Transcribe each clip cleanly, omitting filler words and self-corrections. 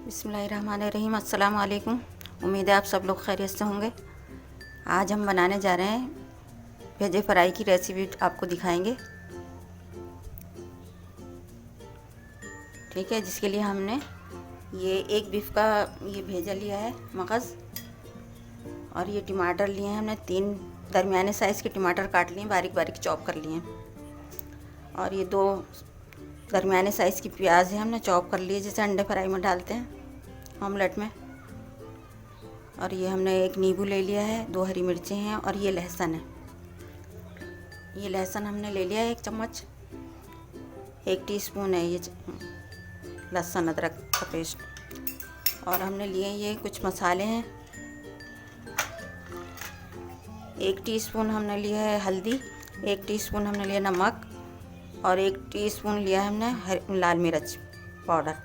बिस्मिल्लाहिर्रहमानिर्रहीम। अस्सलाम वालेकुम। उम्मीद है आप सब लोग खैरियत से होंगे। आज हम बनाने जा रहे हैं भेजे फ्राई की रेसिपी, आपको दिखाएंगे। ठीक है, जिसके लिए हमने ये एक बीफ का ये भेजा लिया है मगज़, और ये टमाटर लिए हैं हमने 3 दरमियाने साइज़ के टमाटर काट लिए, बारीक बारीक चॉप कर लिए। और ये 2 दरमियाने साइज़ की प्याज है, हमने चॉप कर लिए, जैसे अंडे फ्राई में डालते हैं ऑमलेट में। और ये हमने एक नींबू ले लिया है, 2 हरी मिर्चें हैं, और ये लहसुन है। ये लहसुन हमने ले लिया है 1 चम्मच, 1 टीस्पून है ये लहसुन अदरक का पेस्ट। और हमने लिए ये कुछ मसाले हैं, 1 टीस्पून हमने लिया है हल्दी, 1 टीस्पून हमने लिया नमक, और 1 टीस्पून लिया है हमने लाल मिर्च पाउडर,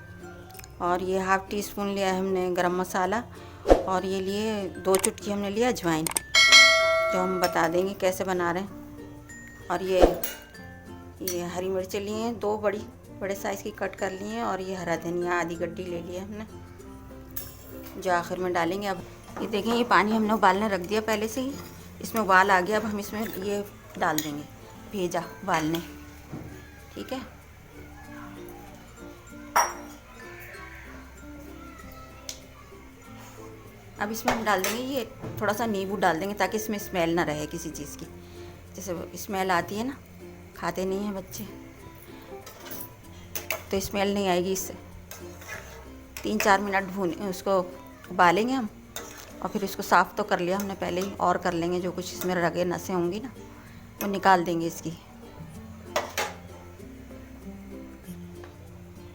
और ये हाफ़ टीस्पून लिया है हमने गरम मसाला, और ये लिए 2 चुटकी हमने लिया अजवाइन, जो हम बता देंगे कैसे बना रहे हैं। और ये हरी मिर्चें लिए हैं, 2 बड़े साइज़ की कट कर लिए हैं, और ये हरा धनिया आधी गड्डी ले लिया हमने, जो आखिर में डालेंगे। अब ये देखें, ये पानी हमने उबालने रख दिया पहले से ही, इसमें उबाल आ गया। अब हम इसमें ये डाल देंगे भेजा उबालने। ठीक है, अब इसमें हम डाल देंगे ये थोड़ा सा नींबू डाल देंगे, ताकि इसमें स्मेल ना रहे किसी चीज़ की। जैसे स्मेल आती है ना, खाते नहीं हैं बच्चे, तो स्मेल नहीं आएगी इससे। 3-4 मिनट उसको उबालेंगे हम, और फिर इसको साफ़ तो कर लिया हमने पहले ही, और कर लेंगे जो कुछ इसमें रगे नसें होंगी ना, वो निकाल देंगे इसकी।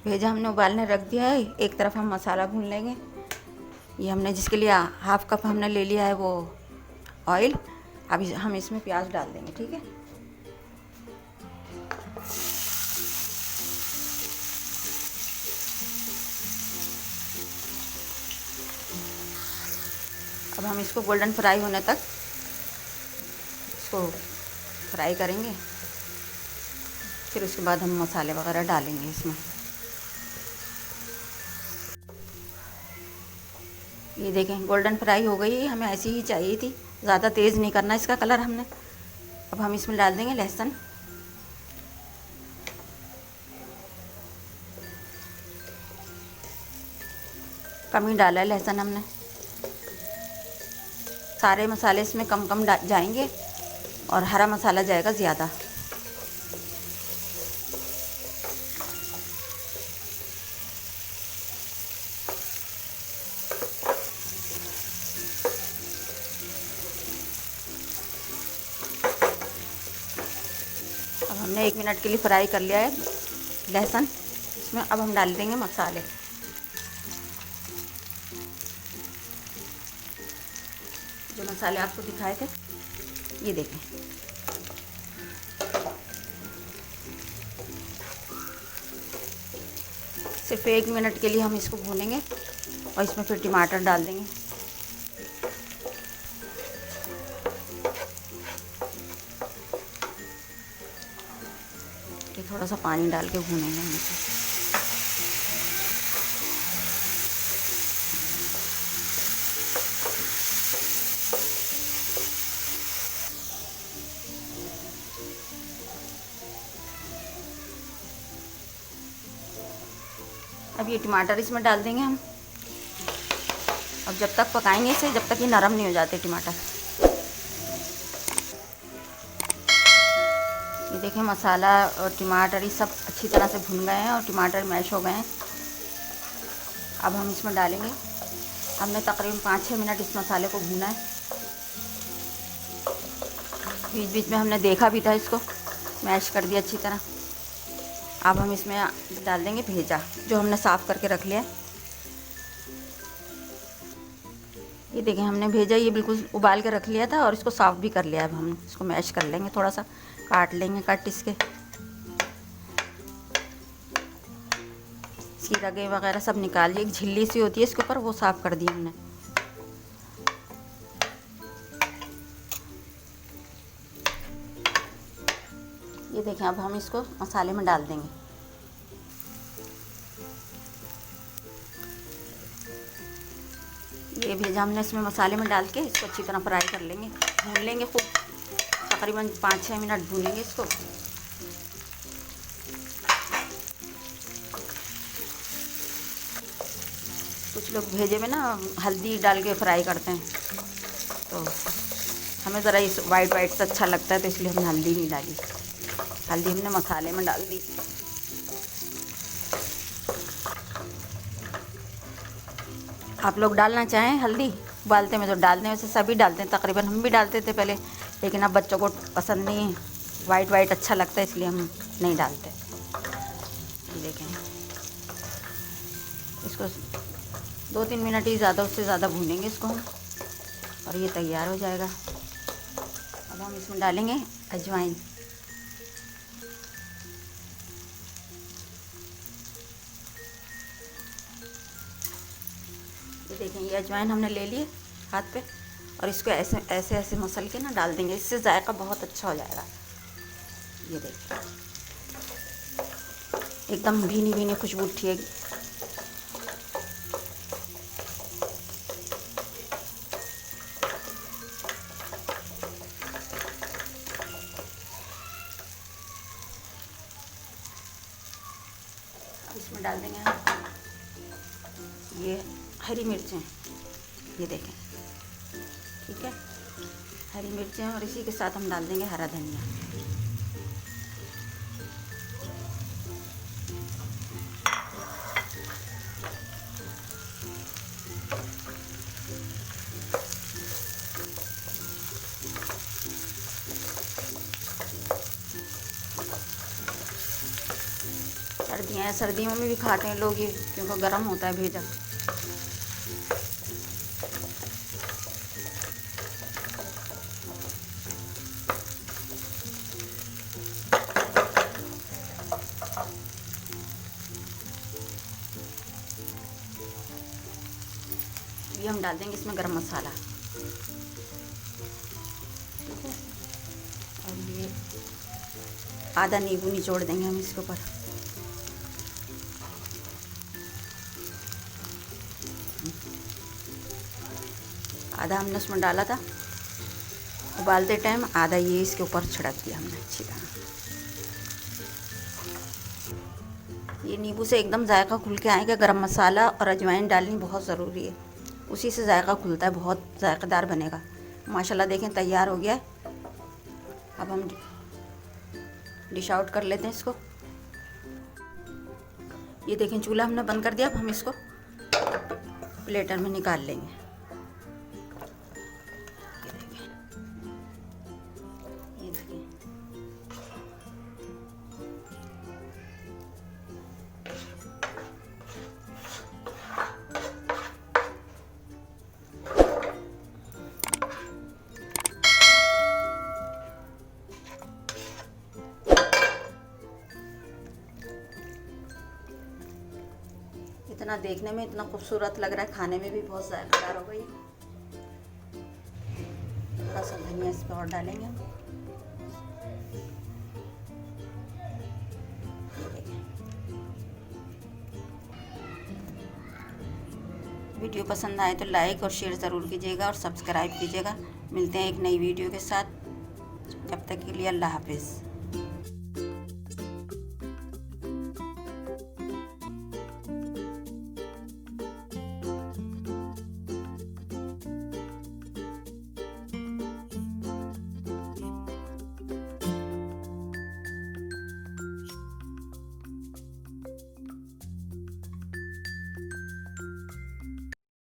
भेजा हमने उबालने रख दिया है, एक तरफ हम मसाला भून लेंगे। ये हमने जिसके लिए हाफ़ कप हमने ले लिया है वो ऑयल। अब हम इसमें प्याज डाल देंगे। ठीक है, अब हम इसको गोल्डन फ्राई होने तक इसको फ्राई करेंगे, फिर उसके बाद हम मसाले वगैरह डालेंगे इसमें। ये देखें, गोल्डन फ्राई हो गई है, हमें ऐसी ही चाहिए थी, ज़्यादा तेज़ नहीं करना इसका कलर हमने। अब हम इसमें डाल देंगे लहसुन, कम ही डाला है लहसुन हमने, सारे मसाले इसमें कम कम जाएंगे, और हरा मसाला जाएगा ज़्यादा। अब हमने 1 मिनट के लिए फ्राई कर लिया है लहसुन, इसमें अब हम डाल देंगे मसाले। जो मसाले आपको दिखाए थे, ये देखें। सिर्फ 1 मिनट के लिए हम इसको भूनेंगे, और इसमें फिर टमाटर डाल देंगे। ये थोड़ा सा पानी डाल के भूनेंगे हम इसे। अब ये टमाटर इसमें डाल देंगे हम। अब जब तक पकाएंगे इसे, जब तक ये नरम नहीं हो जाते टमाटर। ये देखें, मसाला और टमाटर ये सब अच्छी तरह से भुन गए हैं, और टमाटर मैश हो गए हैं। अब हम इसमें डालेंगे, हमने तकरीबन 5-6 मिनट इस मसाले को भुना है। बीच बीच में हमने देखा भी था, इसको मैश कर दिया अच्छी तरह। अब हम इसमें डाल देंगे भेजा, जो हमने साफ़ करके रख लिया है। ये देखें, हमने भेजा ये बिल्कुल उबाल के रख लिया था, और इसको साफ़ भी कर लिया। अब हम इसको मैश कर लेंगे, थोड़ा सा काट लेंगे कट इसके, इसकी रगे वगैरह सब निकाल ली। एक झिल्ली सी होती है इसके ऊपर, वो साफ़ कर दी हमने। ये देखें, अब हम इसको मसाले में डाल देंगे। ये भेजा हमने इसमें मसाले में डाल के इसको अच्छी तरह फ्राई कर लेंगे, भून लेंगे खूब, तकरीबन 5-6 मिनट भूनेंगे इसको। कुछ लोग भेजे में ना हल्दी डाल के फ्राई करते हैं, तो हमें ज़रा इस वाइट से अच्छा लगता है, तो इसलिए हमने हल्दी नहीं डाली। हल्दी हमने मसाले में डाल दी। आप लोग डालना चाहें हल्दी उबालते में तो डाल दें, वैसे सभी डालते हैं, तकरीबन हम भी डालते थे पहले, लेकिन अब बच्चों को पसंद नहीं है, वाइट अच्छा लगता है, इसलिए हम नहीं डालते। देखें, इसको 2-3 मिनट ही ज़्यादा, उससे ज़्यादा भूनेंगे इसको हम, और ये तैयार हो जाएगा। अब हम इसमें डालेंगे अजवाइन। ये देखें, ये अजवाइन हमने ले लिए हाथ पे, और इसको ऐसे मसल के ना डाल देंगे, इससे जायका बहुत अच्छा हो जाएगा। ये देखिए, एकदम भीनी खुशबू उठेगी। इसमें डाल देंगे हम ये हरी मिर्चें, ये देखें, ठीक है, हरी मिर्चें, और इसी के साथ हम डाल देंगे हरा धनिया। सर्दियों में भी खाते हैं लोग ये, क्योंकि गर्म होता है भेजा। ये हम डाल देंगे इसमें गरम मसाला, ठीक है, और ये आधा नींबू निचोड़ देंगे हम इसके ऊपर। आधा हमने उसमें डाला था उबालते टाइम, आधा ये इसके ऊपर छिड़क दिया हमने अच्छी तरह। ये नींबू से एकदम जायका खुल के आएगा। गरम मसाला और अजवाइन डालनी बहुत ज़रूरी है, उसी से जायका खुलता है, बहुत जायकेदार बनेगा। माशाल्लाह देखें तैयार हो गया है। अब हम डिश आउट कर लेते हैं इसको। ये देखें, चूल्हा हमने बंद कर दिया। अब हम इसको प्लेटर में निकाल लेंगे। इतना देखने में इतना खूबसूरत लग रहा है, खाने में भी बहुत जायकेदार हो गई। थोड़ा सा धनिया इस पर और डालेंगे हम। वीडियो पसंद आए तो लाइक और शेयर ज़रूर कीजिएगा और सब्सक्राइब कीजिएगा। मिलते हैं एक नई वीडियो के साथ, जब तक के लिए अल्लाह हाफिज़।